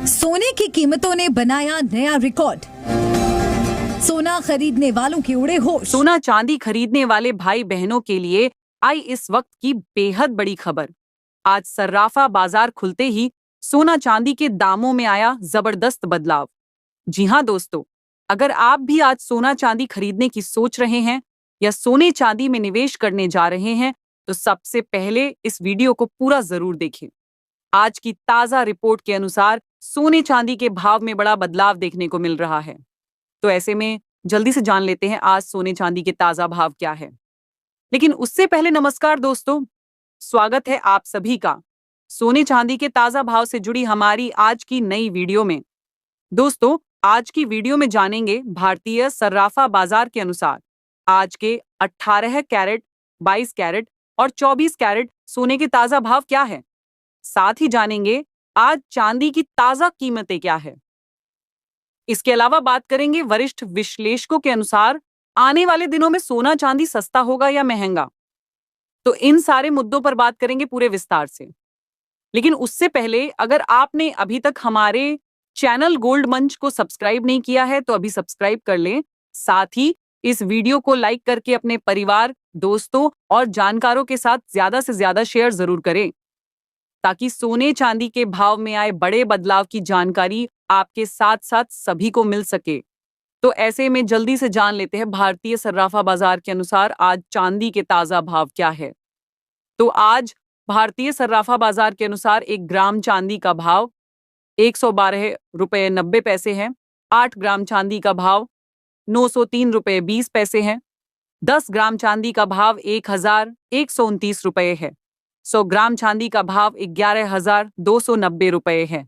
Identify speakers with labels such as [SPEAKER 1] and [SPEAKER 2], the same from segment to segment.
[SPEAKER 1] सोने की कीमतों ने बनाया नया रिकॉर्ड। सोना खरीदने वालों के उड़े होश।
[SPEAKER 2] सोना चांदी खरीदने वाले भाई बहनों के लिए आई इस वक्त की बेहद बड़ी खबर। आज सर्राफा बाजार खुलते ही सोना चांदी के दामों में आया जबरदस्त बदलाव। जी हां दोस्तों, अगर आप भी आज सोना चांदी खरीदने की सोच रहे हैं या सोने चांदी में निवेश करने जा रहे हैं, तो सबसे पहले इस वीडियो को पूरा जरूर देखें। आज की ताजा रिपोर्ट के अनुसार सोने चांदी के भाव में बड़ा बदलाव देखने को मिल रहा है। तो ऐसे में जल्दी से जान लेते हैं आज सोने चांदी के ताजा भाव क्या है। लेकिन उससे पहले नमस्कार दोस्तों, स्वागत है आप सभी का सोने चांदी के ताजा भाव से जुड़ी हमारी आज की नई वीडियो में। दोस्तों, आज की वीडियो में जानेंगे भारतीय सर्राफा बाजार के अनुसार आज के 18 कैरेट, 22 कैरेट और 24 कैरेट सोने के ताजा भाव क्या है। साथ ही जानेंगे आज चांदी की ताजा कीमतें क्या है। इसके अलावा बात करेंगे वरिष्ठ विश्लेषकों के अनुसार आने वाले दिनों में सोना चांदी सस्ता होगा या महंगा। तो इन सारे मुद्दों पर बात करेंगे पूरे विस्तार से। लेकिन उससे पहले अगर आपने अभी तक हमारे चैनल गोल्ड मंच को सब्सक्राइब नहीं किया है तो अभी सब्सक्राइब कर लें। साथ ही इस वीडियो को लाइक करके अपने परिवार, दोस्तों और जानकारों के साथ ज्यादा से ज्यादा शेयर जरूर करें, ताकि सोने चांदी के भाव में आए बड़े बदलाव की जानकारी आपके साथ साथ सभी को मिल सके। तो ऐसे में जल्दी से जान लेते हैं भारतीय सर्राफा बाजार के अनुसार आज चांदी के ताजा भाव क्या है। तो आज भारतीय सर्राफा बाजार के अनुसार 1 ग्राम चांदी का भाव 112 रुपये 90 पैसे है। 8 ग्राम चांदी का भाव 903 रुपये 20 पैसे है। 10 ग्राम चांदी का भाव 1129 रुपये है। 100 ग्राम चांदी का भाव 11,290 रुपये है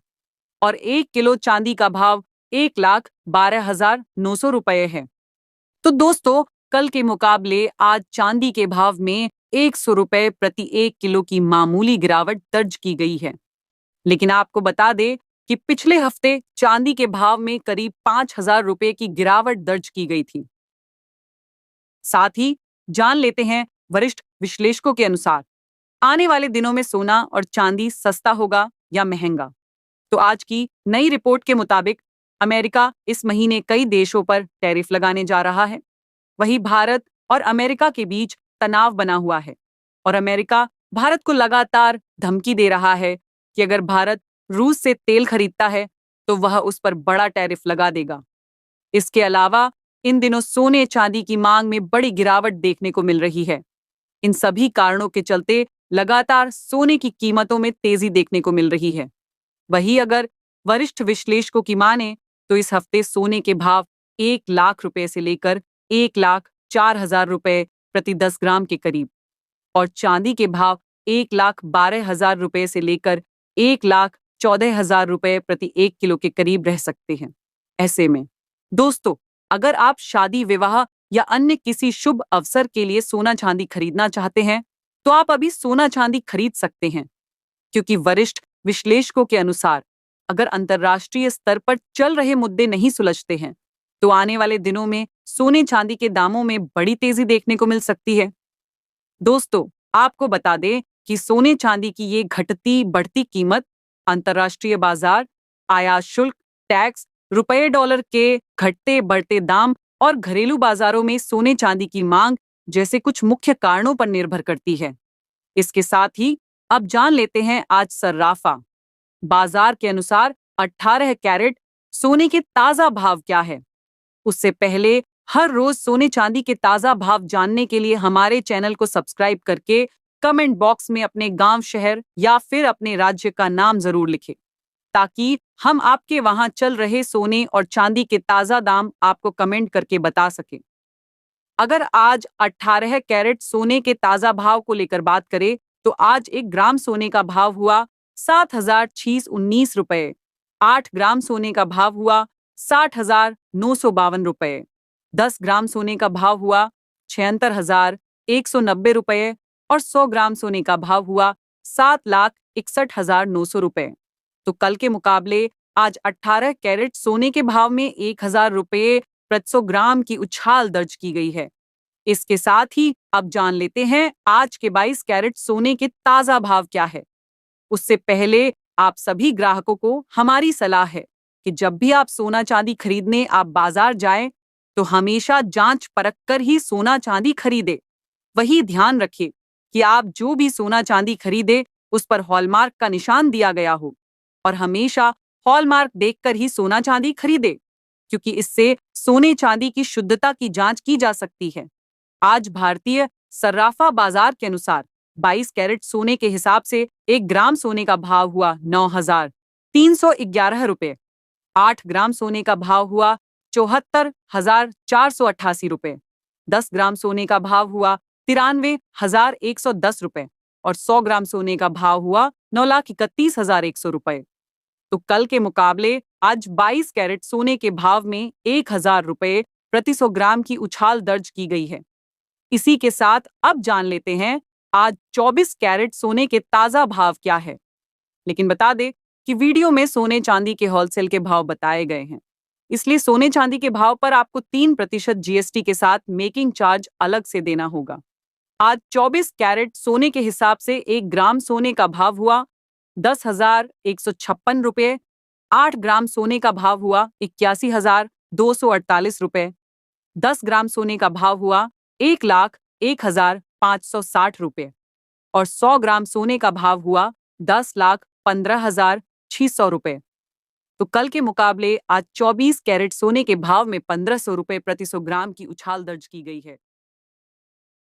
[SPEAKER 2] और 1 किलो चांदी का भाव 1,12,900 रुपये है। तो दोस्तों, कल के मुकाबले आज चांदी के भाव में 100 रुपये प्रति 1 किलो की मामूली गिरावट दर्ज की गई है। लेकिन आपको बता दें कि पिछले हफ्ते चांदी के भाव में करीब 5,000 रुपये की गिरावट दर्ज की गई थी। साथ ही जान लेते हैं वरिष्ठ विश्लेषकों के अनुसार आने वाले दिनों में सोना और चांदी सस्ता होगा या महंगा। तो आज की नई रिपोर्ट के मुताबिक अमेरिका इस महीने कई देशों पर टैरिफ लगाने जा रहा है। वहीं भारत और अमेरिका के बीच तनाव बना हुआ है और अमेरिका भारत को लगातार धमकी दे रहा है कि अगर भारत रूस से तेल खरीदता है तो वह उस पर बड़ा टैरिफ लगा देगा। इसके अलावा इन दिनों सोने चांदी की मांग में बड़ी गिरावट देखने को मिल रही है। इन सभी कारणों के चलते लगातार सोने की कीमतों में तेजी देखने को मिल रही है। वहीं अगर वरिष्ठ विश्लेषकों की माने तो इस हफ्ते सोने के भाव 1 लाख रुपए से लेकर 1,04,000 रुपए प्रति 10 ग्राम के करीब और चांदी के भाव 1,12,000 रुपए से लेकर 1,14,000 रुपए प्रति 1 किलो के करीब रह सकते हैं। ऐसे में दोस्तों, अगर आप शादी, विवाह या अन्य किसी शुभ अवसर के लिए सोना चांदी खरीदना चाहते हैं तो आप अभी सोना चांदी खरीद सकते हैं, क्योंकि वरिष्ठ विश्लेषकों के अनुसार अगर अंतर्राष्ट्रीय स्तर पर चल रहे मुद्दे नहीं सुलझते हैं तो आने वाले दिनों में सोने चांदी के दामों में बड़ी तेजी देखने को मिल सकती है। दोस्तों, आपको बता दें कि सोने चांदी की ये घटती बढ़ती कीमत अंतर्राष्ट्रीय बाजार, आयात शुल्क, टैक्स, रुपये डॉलर के घटते बढ़ते दाम और घरेलू बाजारों में सोने चांदी की मांग जैसे कुछ मुख्य कारणों पर निर्भर करती है। इसके साथ ही अब जान लेते हैं आज सर्राफा बाजार के अनुसार 18 कैरेट सोने के ताजा भाव क्या है। उससे पहले हर रोज सोने चांदी के ताजा भाव जानने के लिए हमारे चैनल को सब्सक्राइब करके कमेंट बॉक्स में अपने गांव, शहर या फिर अपने राज्य का नाम जरूर लिखें, ताकि हम आपके वहां चल रहे सोने और चांदी के ताजा दाम आपको कमेंट करके बता सकें। अगर आज 18 कैरेट सोने के ताजा भाव को लेकर बात करें तो आज 1 ग्राम सोने का भाव हुआ 7,619 रुपये। 8 ग्राम सोने का भाव हुआ 60,952 रुपये। 10 ग्राम सोने का भाव हुआ 76,190 रुपये और 100 ग्राम सोने का भाव हुआ 7,61,900 रुपये। तो कल के मुकाबले आज 18 कैरेट सोने के भाव में 1,000 रुपये प्रति 100 ग्राम की उछाल दर्ज की गई है। इसके साथ ही अब जान लेते हैं आज के 22 कैरेट सोने के ताजा भाव क्या है। उससे पहले आप सभी ग्राहकों को हमारी सलाह है कि जब भी आप सोना चांदी खरीदने आप बाजार जाएं तो हमेशा जांच परख कर ही सोना चांदी खरीदे। वही ध्यान रखिए कि आप जो भी सोना चांदी खरीदे उस पर हॉलमार्क का निशान दिया गया हो और हमेशा हॉलमार्क देखकर ही सोना चांदी खरीदे, क्योंकि इससे सोने चांदी की शुद्धता की जांच की जा सकती है। आज भारतीय सर्राफा बाजार के अनुसार 22 कैरेट सोने के हिसाब से 1 ग्राम सोने का भाव हुआ 9,311 रुपए। 8 ग्राम सोने का भाव हुआ 74,488 रुपए। 10 ग्राम सोने का भाव हुआ 93,110 रुपए और 100 ग्राम सोने का भाव हुआ 9,31,100 रुपए। तो कल के मुकाबले आज 22 कैरेट सोने के भाव में 1,000 रुपए प्रति 100 ग्राम की उछाल दर्ज की गई है। इसी के साथ अब जान लेते हैं आज 24 कैरेट सोने के ताजा भाव क्या है। लेकिन बता दे कि वीडियो में सोने चांदी के होलसेल के भाव बताए गए हैं, इसलिए सोने चांदी के भाव पर आपको 3% जीएसटी के साथ मेकिंग चार्ज अलग से देना होगा। आज 24 कैरेट सोने के हिसाब से 1 ग्राम सोने का भाव हुआ 10,156 रुपये। 8 ग्राम सोने का भाव हुआ 81,248 रुपये। 10 ग्राम सोने का भाव हुआ 1,01,560 रुपये और 100 ग्राम सोने का भाव हुआ 10,15,600 रुपये। तो कल के मुकाबले आज 24 कैरेट सोने के भाव में 1,500 रुपये प्रति 100 ग्राम की उछाल दर्ज की गई है।